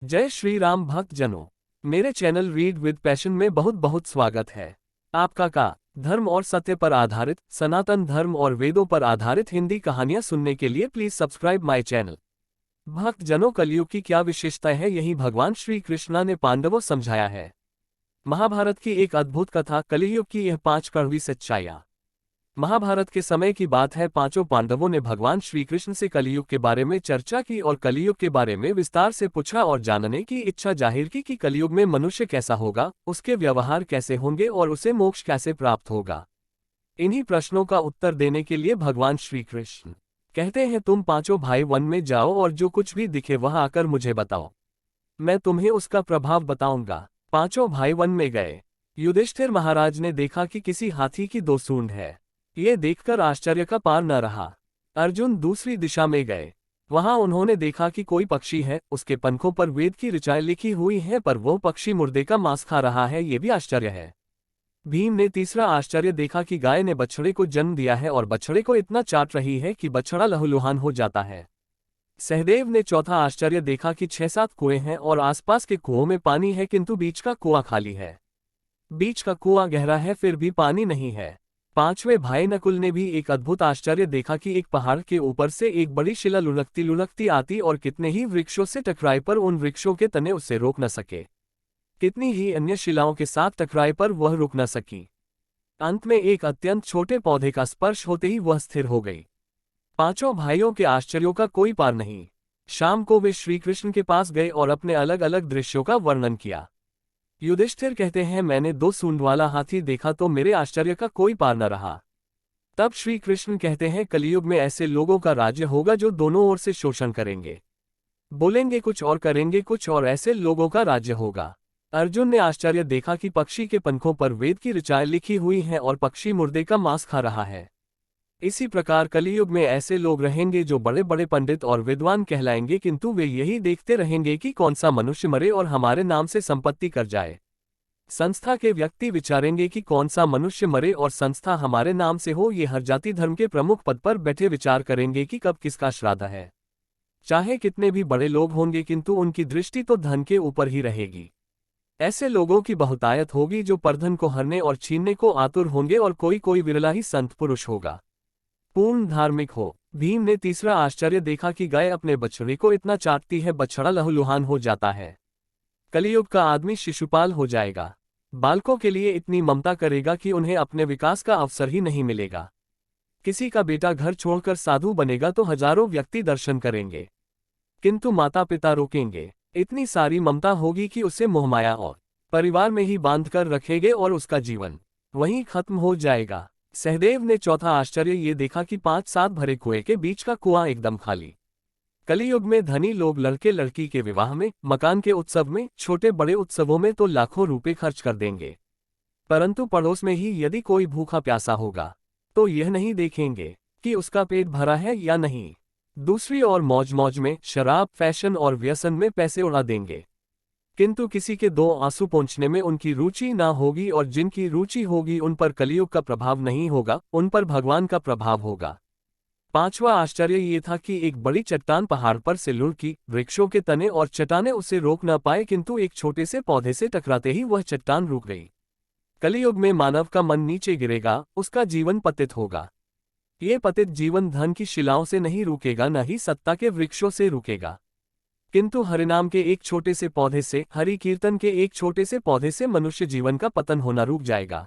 जय श्री राम भक्त जनों। मेरे चैनल रीड विद पैशन में बहुत बहुत स्वागत है आपका का धर्म और सत्य पर आधारित सनातन धर्म और वेदों पर आधारित हिंदी कहानियां सुनने के लिए प्लीज सब्सक्राइब माय चैनल। भक्त जनों, कलयुग की क्या विशेषता है, यही भगवान श्री कृष्णा ने पांडवों समझाया है। महाभारत की एक अद्भुत कथा, कलियुग की यह 5 कड़वी सच्चाइयां। महाभारत के समय की बात है। पांचों पांडवों ने भगवान श्री कृष्ण से कलियुग के बारे में चर्चा की और कलियुग के बारे में विस्तार से पूछा और जानने की इच्छा जाहिर की कि कलियुग में मनुष्य कैसा होगा, उसके व्यवहार कैसे होंगे और उसे मोक्ष कैसे प्राप्त होगा। इन्हीं प्रश्नों का उत्तर देने के लिए भगवान श्री कृष्ण कहते हैं, तुम पांचों भाई वन में जाओ और जो कुछ भी दिखे वह आकर मुझे बताओ, मैं तुम्हें उसका प्रभाव बताऊंगा। पांचों भाई वन में गए। युधिष्ठिर महाराज ने देखा कि किसी हाथी की 2 सूंड है। ये देखकर आश्चर्य का पार न रहा। अर्जुन दूसरी दिशा में गए। वहां उन्होंने देखा कि कोई पक्षी है, उसके पंखों पर वेद की ऋचाएं लिखी हुई हैं, पर वो पक्षी मुर्दे का मांस खा रहा है, ये भी आश्चर्य है। भीम ने तीसरा आश्चर्य देखा कि गाय ने बछड़े को जन्म दिया है और बछड़े को इतना चाट रही है कि बछड़ा लहूलुहान हो जाता है। सहदेव ने चौथा आश्चर्य देखा कि 6-7 कुएं हैं और आसपास के कुओं में पानी है, किंतु बीच का कुआं खाली है। बीच का कुआं गहरा है, फिर भी पानी नहीं है। पांचवें भाई नकुल ने भी एक अद्भुत आश्चर्य देखा कि एक पहाड़ के ऊपर से एक बड़ी शिला लुढ़कती लुढ़कती आती और कितने ही वृक्षों से टकराए पर उन वृक्षों के तने उसे रोक न सके। कितनी ही अन्य शिलाओं के साथ टकराए पर वह रुक न सकी। अंत में एक अत्यंत छोटे पौधे का स्पर्श होते ही वह स्थिर हो गई। पांचों भाइयों के आश्चर्यों का कोई पार नहीं। शाम को वे श्री कृष्ण के पास गए और अपने अलग अलग दृश्यों का वर्णन किया। युधिष्ठिर कहते हैं, मैंने 2 सूंड वाला हाथी देखा तो मेरे आश्चर्य का कोई पार न रहा। तब श्री कृष्ण कहते हैं, कलियुग में ऐसे लोगों का राज्य होगा जो दोनों ओर से शोषण करेंगे, बोलेंगे कुछ और करेंगे कुछ और, ऐसे लोगों का राज्य होगा। अर्जुन ने आश्चर्य देखा कि पक्षी के पंखों पर वेद की ऋचाएं लिखी हुई हैं और पक्षी मुर्दे का मांस खा रहा है। इसी प्रकार कलियुग में ऐसे लोग रहेंगे जो बड़े बड़े पंडित और विद्वान कहलाएंगे, किंतु वे यही देखते रहेंगे कि कौन सा मनुष्य मरे और हमारे नाम से संपत्ति कर जाए। संस्था के व्यक्ति विचारेंगे कि कौन सा मनुष्य मरे और संस्था हमारे नाम से हो। ये हर जाति धर्म के प्रमुख पद पर बैठे विचार करेंगे कि कब किसका श्राद्ध है। चाहे कितने भी बड़े लोग होंगे, किंतु उनकी दृष्टि तो धन के ऊपर ही रहेगी। ऐसे लोगों की बहुतायत होगी जो परधन को हरने और छीनने को आतुर होंगे और कोई कोई विरला ही संत पुरुष होगा, पूर्ण धार्मिक हो। भीम ने तीसरा आश्चर्य देखा कि गाय अपने बछड़े को इतना चाटती है, बछड़ा लहूलुहान हो जाता है। कलियुग का आदमी शिशुपाल हो जाएगा। बालकों के लिए इतनी ममता करेगा कि उन्हें अपने विकास का अवसर ही नहीं मिलेगा। किसी का बेटा घर छोड़कर साधु बनेगा तो हजारों व्यक्ति दर्शन करेंगे, किंतु माता पिता रोकेंगे। इतनी सारी ममता होगी कि उसे मोहमाया और परिवार में ही बांधकर रखेंगे और उसका जीवन वहीं खत्म हो जाएगा। सहदेव ने चौथा आश्चर्य ये देखा कि 5-7 भरे कुएं के बीच का कुआं एकदम खाली। कलियुग में धनी लोग लड़के लड़की के विवाह में, मकान के उत्सव में, छोटे बड़े उत्सवों में तो लाखों रुपए खर्च कर देंगे, परंतु पड़ोस में ही यदि कोई भूखा प्यासा होगा तो यह नहीं देखेंगे कि उसका पेट भरा है या नहीं। दूसरी ओर मौज मौज में, शराब, फैशन और व्यसन में पैसे उड़ा देंगे, किंतु किसी के 2 आंसू पोंछने में उनकी रुचि ना होगी और जिनकी रुचि होगी उन पर कलियुग का प्रभाव नहीं होगा, उन पर भगवान का प्रभाव होगा। पांचवा आश्चर्य ये था कि एक बड़ी चट्टान पहाड़ पर से लुढ़की, वृक्षों के तने और चट्टानें उसे रोक न पाए, किंतु एक छोटे से पौधे से टकराते ही वह चट्टान रुक गई। कलियुग में मानव का मन नीचे गिरेगा, उसका जीवन पतित होगा। ये पतित जीवन धन की शिलाओं से नहीं रुकेगा, न ही सत्ता के वृक्षों से रुकेगा, किंतु हरिनाम के एक छोटे से पौधे से, हरि कीर्तन के एक छोटे से पौधे से मनुष्य जीवन का पतन होना रुक जाएगा।